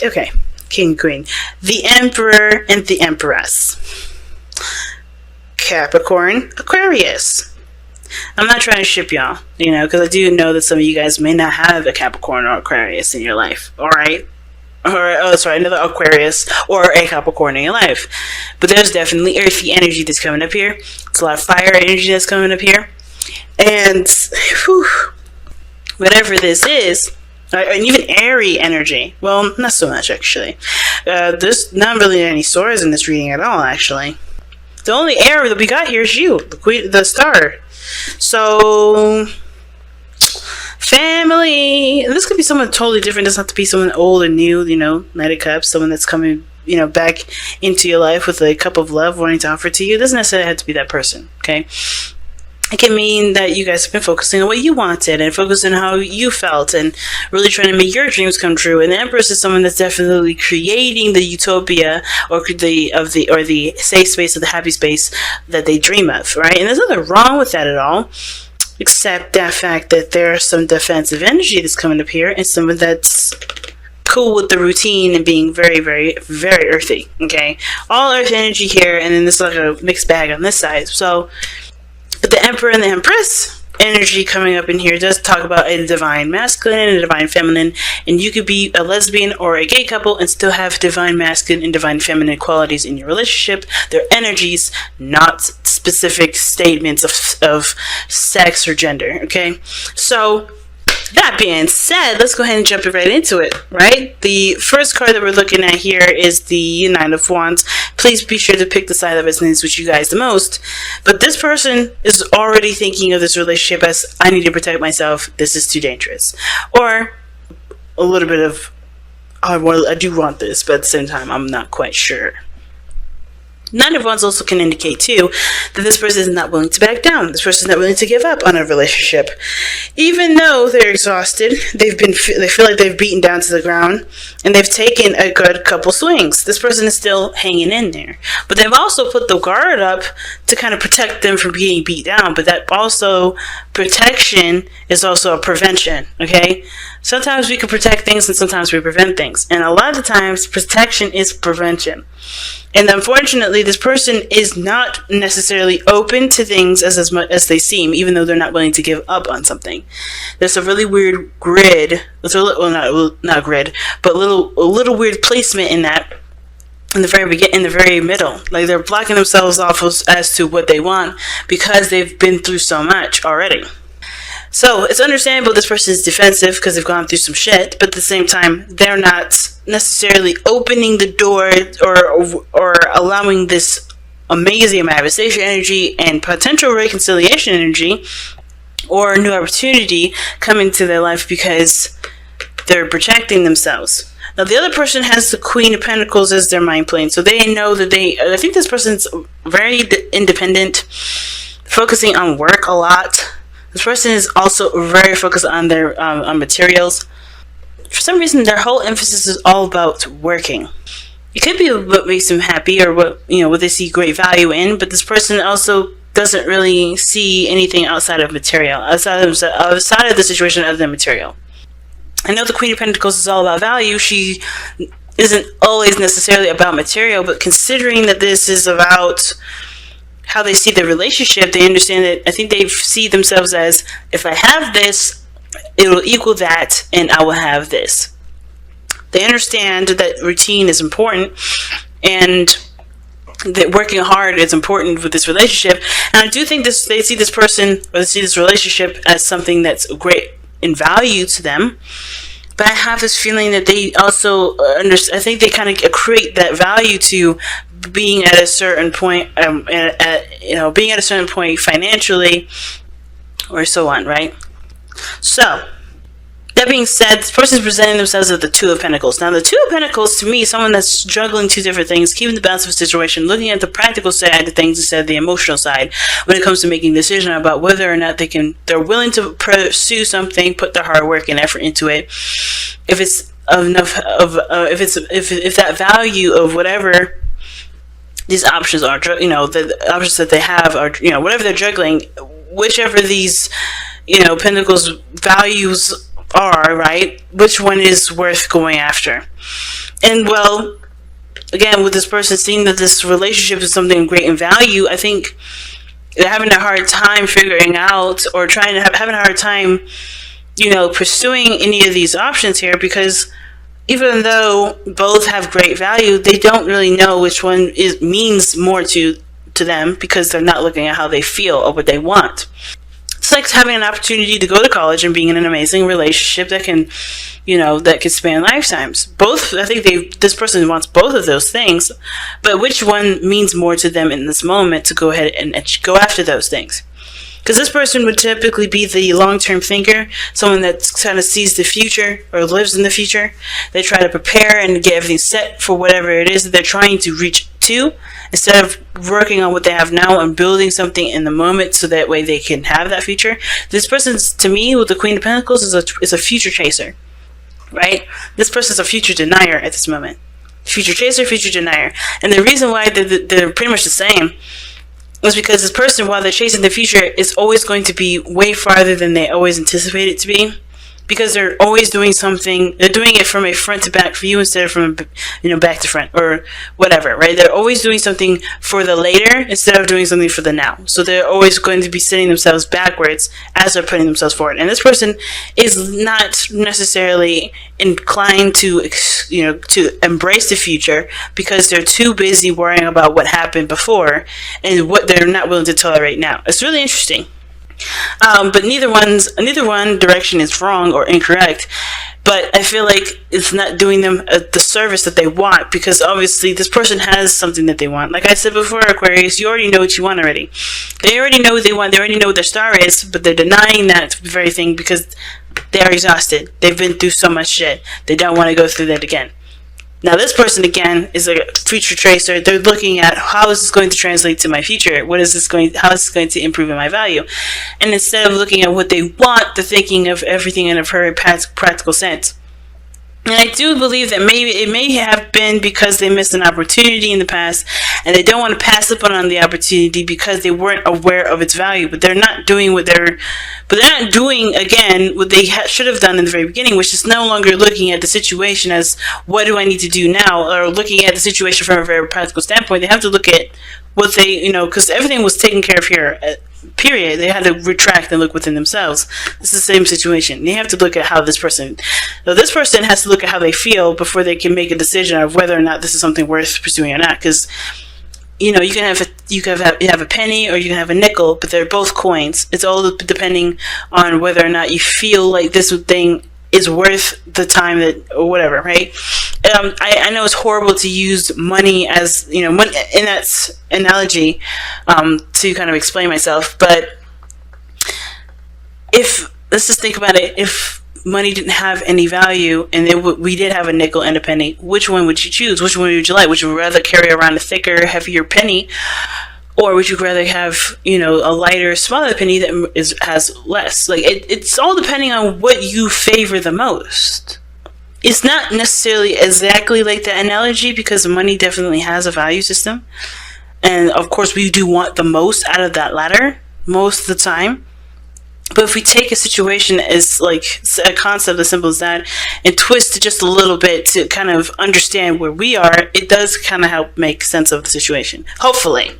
okay, King Queen, the Emperor and the Empress, Capricorn, Aquarius. I'm not trying to ship y'all, because I do know that some of you guys may not have a Capricorn or Aquarius in your life, alright? Another Aquarius or a Capricorn in your life. But there's definitely earthy energy that's coming up here. It's a lot of fire energy that's coming up here. And, whatever this is, and even airy energy. Well, not so much, actually. There's not really any swords in this reading at all, actually. The only air that we got here is you, the queen, the star. So, family. This could be someone totally different. It doesn't have to be someone old and new, Knight of Cups, someone that's coming, back into your life with a cup of love wanting to offer to you. It doesn't necessarily have to be that person, okay? It can mean that you guys have been focusing on what you wanted and focusing on how you felt and really trying to make your dreams come true. And the Empress is someone that's definitely creating the utopia or the safe space or the happy space that they dream of, right? And there's nothing wrong with that at all, except that fact that there's some defensive energy that's coming up here and someone that's cool with the routine and being very, very, very earthy, okay? All earth energy here, and then there's like a mixed bag on this side. So, but the Emperor and the Empress energy coming up in here does talk about a divine masculine and a divine feminine, and you could be a lesbian or a gay couple and still have divine masculine and divine feminine qualities in your relationship. They're energies, not specific statements of sex or gender, okay? So, that being said, let's go ahead and jump right into it, right? The first card that we're looking at here is the Nine of Wands. Please be sure to pick the side that resonates with you guys the most. But this person is already thinking of this relationship as, I need to protect myself, this is too dangerous. Or a little bit of, I do want this, but at the same time, I'm not quite sure. Nine of Wands also can indicate, too, that this person is not willing to back down. This person is not willing to give up on a relationship. Even though they're exhausted, they feel like they've beaten down to the ground, and they've taken a good couple swings. This person is still hanging in there. But they've also put the guard up to kind of protect them from being beat down. But that also, protection is also a prevention, okay? Sometimes we can protect things and sometimes we prevent things. And a lot of the times, protection is prevention. And unfortunately, this person is not necessarily open to things as much as they seem, even though they're not willing to give up on something. There's a really weird grid. Not grid, but a little weird placement in that. In the very middle, like they're blocking themselves off as to what they want because they've been through so much already. So it's understandable this person is defensive because they've gone through some shit, but at the same time, they're not necessarily opening the door or allowing this amazing manifestation energy and potential reconciliation energy or new opportunity come into their life because they're protecting themselves. Now, the other person has the Queen of Pentacles as their mind plane, so they know that I think this person's very independent, focusing on work a lot. This person is also very focused on their on materials. For some reason, their whole emphasis is all about working. It could be what makes them happy or what they see great value in, but this person also doesn't really see anything outside of material, outside of the situation other than material. I know the Queen of Pentacles is all about value. She isn't always necessarily about material, but considering that this is about how they see the relationship, they understand that I think they see themselves as, if I have this, it will equal that, and I will have this. They understand that routine is important, and that working hard is important with this relationship. And I do think they see this person, or they see this relationship as something that's great in value to them. But I have this feeling that they also I think they kind of equate that value to being at a certain point, being at a certain point financially, or so on, right? So, that being said, this person is presenting themselves as the Two of Pentacles. Now, the Two of Pentacles, to me, is someone that's juggling two different things, keeping the balance of a situation, looking at the practical side of things instead of the emotional side when it comes to making a decision about whether or not they're willing to pursue something, put their hard work and effort into it. If it's enough if that value of whatever these options are, the options that they have are, whatever they're juggling, whichever these, Pentacles values are, right? Which one is worth going after? And well, again, with this person seeing that this relationship is something of great in value, I think they're having a hard time figuring out, or having a hard time, pursuing any of these options here, because even though both have great value, they don't really know which one means more to them, because they're not looking at how they feel or what they want. It's like having an opportunity to go to college and being in an amazing relationship that can, that can span lifetimes. Both, I think this person wants both of those things, but which one means more to them in this moment to go ahead and go after those things? Because this person would typically be the long-term thinker, someone that kind of sees the future or lives in the future. They try to prepare and get everything set for whatever it is that they're trying to reach to, instead of working on what they have now and building something in the moment so that way they can have that future. This person, to me, with the Queen of Pentacles, is a future chaser, right? This person's a future denier at this moment. Future chaser, future denier. And the reason why they're pretty much the same was because this person, while they're chasing the future, is always going to be way farther than they always anticipate it to be, because they're always doing something. They're doing it from a front to back view instead of from back to front or whatever, right? They're always doing something for the later instead of doing something for the now. So they're always going to be setting themselves backwards as they're putting themselves forward. And this person is not necessarily inclined to embrace the future, because they're too busy worrying about what happened before and what they're not willing to tolerate now. It's really interesting. But neither one direction is wrong or incorrect, but I feel like it's not doing them the service that they want, because obviously this person has something that they want. Like I said before, Aquarius, you already know what you want already. They already know what they want. They already know what their star is, but they're denying that very thing because they are exhausted. They've been through so much shit. They don't want to go through that again. Now, this person, again, is a future tracer. They're looking at, how is this going to translate to my future? How is this going to improve in my value? And instead of looking at what they want, they're thinking of everything in a very practical sense. And I do believe that maybe it may have been because they missed an opportunity in the past, and they don't want to pass up on the opportunity because they weren't aware of its value. But they're not doing again what they should have done in the very beginning, which is no longer looking at the situation as, what do I need to do now, or looking at the situation from a very practical standpoint. They have to look at what they, because everything was taken care of here. Period. They had to retract and look within themselves. It's the same situation. They have to look at how this person has to look at how they feel before they can make a decision of whether or not this is something worth pursuing or not. Because you can have a penny or you can have a nickel, but they're both coins. It's all depending on whether or not you feel like this thing is worth the time or whatever, right? I know it's horrible to use money as, in that analogy, to kind of explain myself, but let's just think about it, if money didn't have any value and we did have a nickel and a penny, which one would you choose? Which one would you like? Would you rather carry around a thicker, heavier penny, or would you rather have, a lighter, smaller penny that has less? Like, it's all depending on what you favor the most. It's not necessarily exactly like the analogy, because money definitely has a value system. And, of course, we do want the most out of that ladder most of the time. But if we take a situation as like a concept as simple as that and twist it just a little bit to kind of understand where we are, it does kind of help make sense of the situation. Hopefully.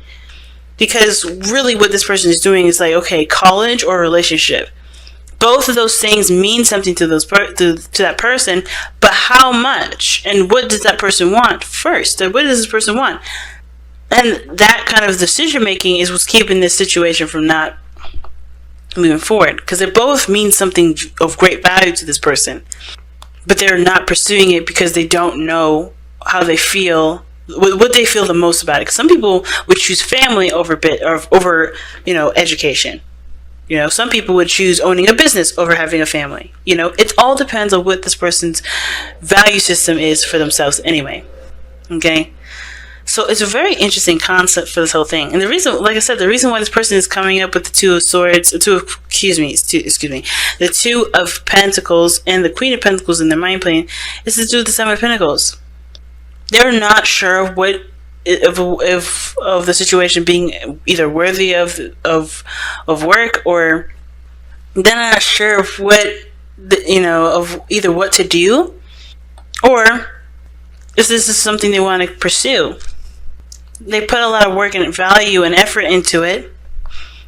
Because really what this person is doing is like, okay, college or relationship. Both of those things mean something to that person, but how much? And what does that person want first? What does this person want? And that kind of decision making is what's keeping this situation from not moving forward. Because they both mean something of great value to this person, but they're not pursuing it because they don't know how they feel, what they feel the most about it. 'Cause some people would choose family over education. Some people would choose owning a business over having a family. It all depends on what this person's value system is for themselves anyway. Okay? So it's a very interesting concept for this whole thing. And the reason, like I said, the reason why this person is coming up with the Two of Pentacles and the Queen of Pentacles in their mind plane is to do with the Seven of Pentacles. They're not sure of what of the situation being either worthy of work, or they're not sure of what of either what to do, or if this is something they want to pursue. They put a lot of work and value and effort into it,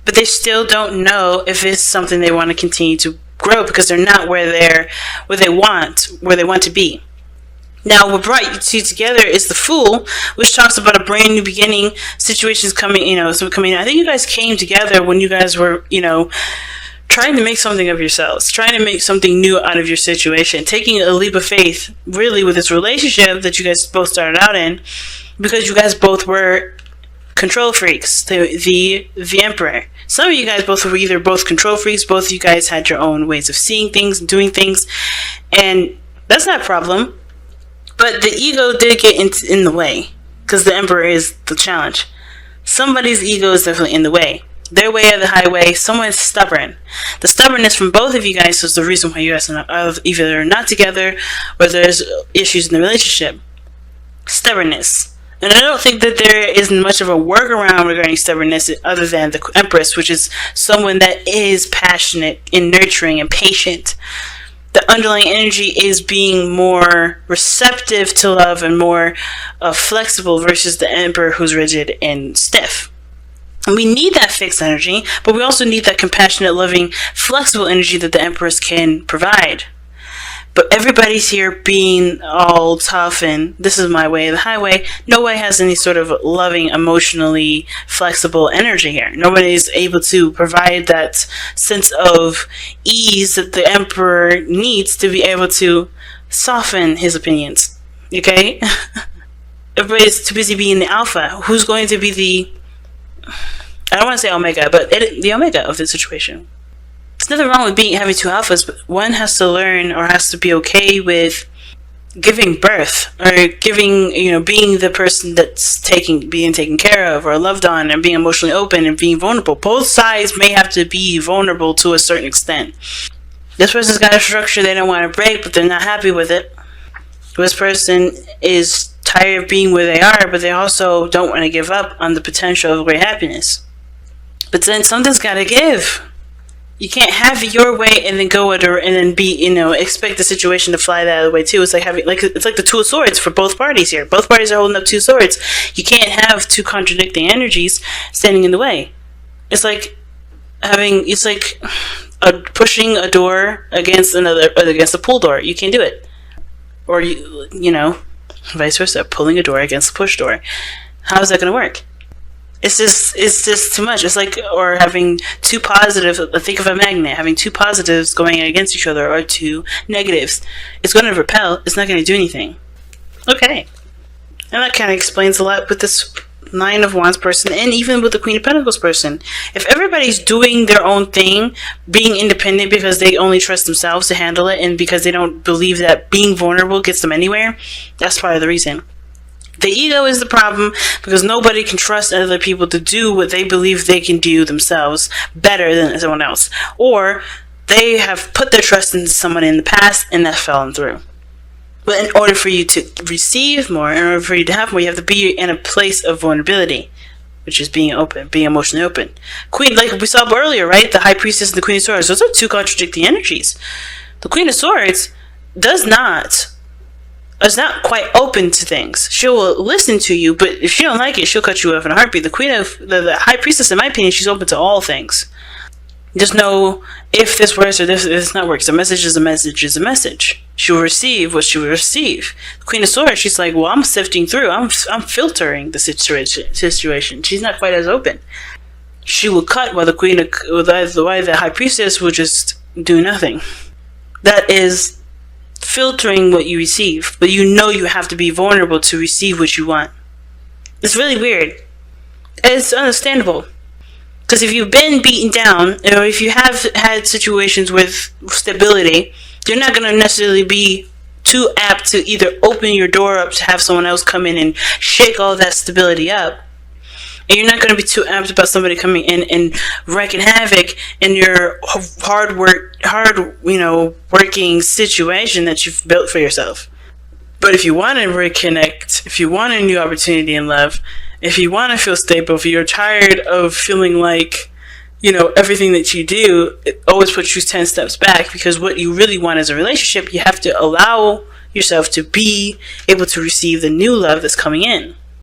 but they still don't know if it's something they want to continue to grow, because they're not where they want to be. Now, what brought you two together is the Fool, which talks about a brand new beginning, situations coming. I think you guys came together when you guys were, trying to make something of yourselves, trying to make something new out of your situation, taking a leap of faith, really, with this relationship that you guys both started out in, because you guys both were control freaks, the Emperor. Some of you guys both were either both control freaks, both of you guys had your own ways of seeing things and doing things, and that's not a problem. But the ego did get in the way, because the Emperor is the challenge. Somebody's ego is definitely in the way. Their way or the highway, someone's stubborn. The stubbornness from both of you guys is the reason why you guys are either not together or there's issues in the relationship. Stubbornness. And I don't think that there isn't much of a workaround regarding stubbornness other than the Empress, which is someone that is passionate and nurturing and patient. The underlying energy is being more receptive to love and more flexible versus the Emperor, who's rigid and stiff. And we need that fixed energy, but we also need that compassionate, loving, flexible energy that the Empress can provide. But everybody's here being all tough and this is my way or the highway. Nobody has any sort of loving, emotionally flexible energy here. Nobody's able to provide that sense of ease that the Emperor needs to be able to soften his opinions. Okay? Everybody's too busy being the alpha. Who's going to be the... I don't want to say omega, but the omega of the situation. There's nothing wrong with having two alphas, but one has to learn or has to be okay with giving birth or being the person that's being taken care of or loved on and being emotionally open and being vulnerable. Both sides may have to be vulnerable to a certain extent. This person's got a structure they don't want to break, but they're not happy with it. This person is tired of being where they are, but they also don't want to give up on the potential of great happiness. But then something's got to give. You can't have it your way and then go and then expect the situation to fly that other way too. It's like it's like the Two of Swords for both parties here. Both parties are holding up two swords. You can't have two contradicting energies standing in the way. It's like pushing a door against a pull door. You can't do it. Or vice versa, pulling a door against a push door. How is that going to work? It's just too much. It's like, or having two positives, think of a magnet, having two positives going against each other, or two negatives. It's going to repel, it's not going to do anything. Okay. And that kind of explains a lot with this Nine of Wands person, and even with the Queen of Pentacles person. If everybody's doing their own thing, being independent because they only trust themselves to handle it, and because they don't believe that being vulnerable gets them anywhere, that's part of the reason. The ego is the problem because nobody can trust other people to do what they believe they can do themselves better than someone else. Or they have put their trust into someone in the past and that's fallen through. But in order for you to receive more, in order for you to have more, you have to be in a place of vulnerability, which is being open, being emotionally open. Queen, like we saw earlier, right? The High Priestess and the Queen of Swords, those are two contradicting energies. The Queen of Swords is not quite open to things. She'll listen to you, but if she don't like it, she'll cut you off in a heartbeat. The Queen of the High Priestess, in my opinion, she's open to all things. Just know if this works or if this not works. A message is a message is a message. She will receive what she will receive. The Queen of Swords, she's like, well, I'm sifting through. I'm filtering the situation. She's not quite as open. She will cut while the High Priestess will just do nothing. That is filtering what you receive, but you have to be vulnerable to receive what you want. It's really weird. It's understandable. Because if you've been beaten down, or if you have had situations with stability, you're not going to necessarily be too apt to either open your door up to have someone else come in and shake all that stability up. And you're not going to be too apt about somebody coming in and wreaking havoc in your working situation that you've built for yourself. But if you want to reconnect, if you want a new opportunity in love, if you want to feel stable, if you're tired of feeling like, everything that you do, it always puts you 10 steps back, because what you really want is a relationship, you have to allow yourself to be able to receive the new love that's coming in.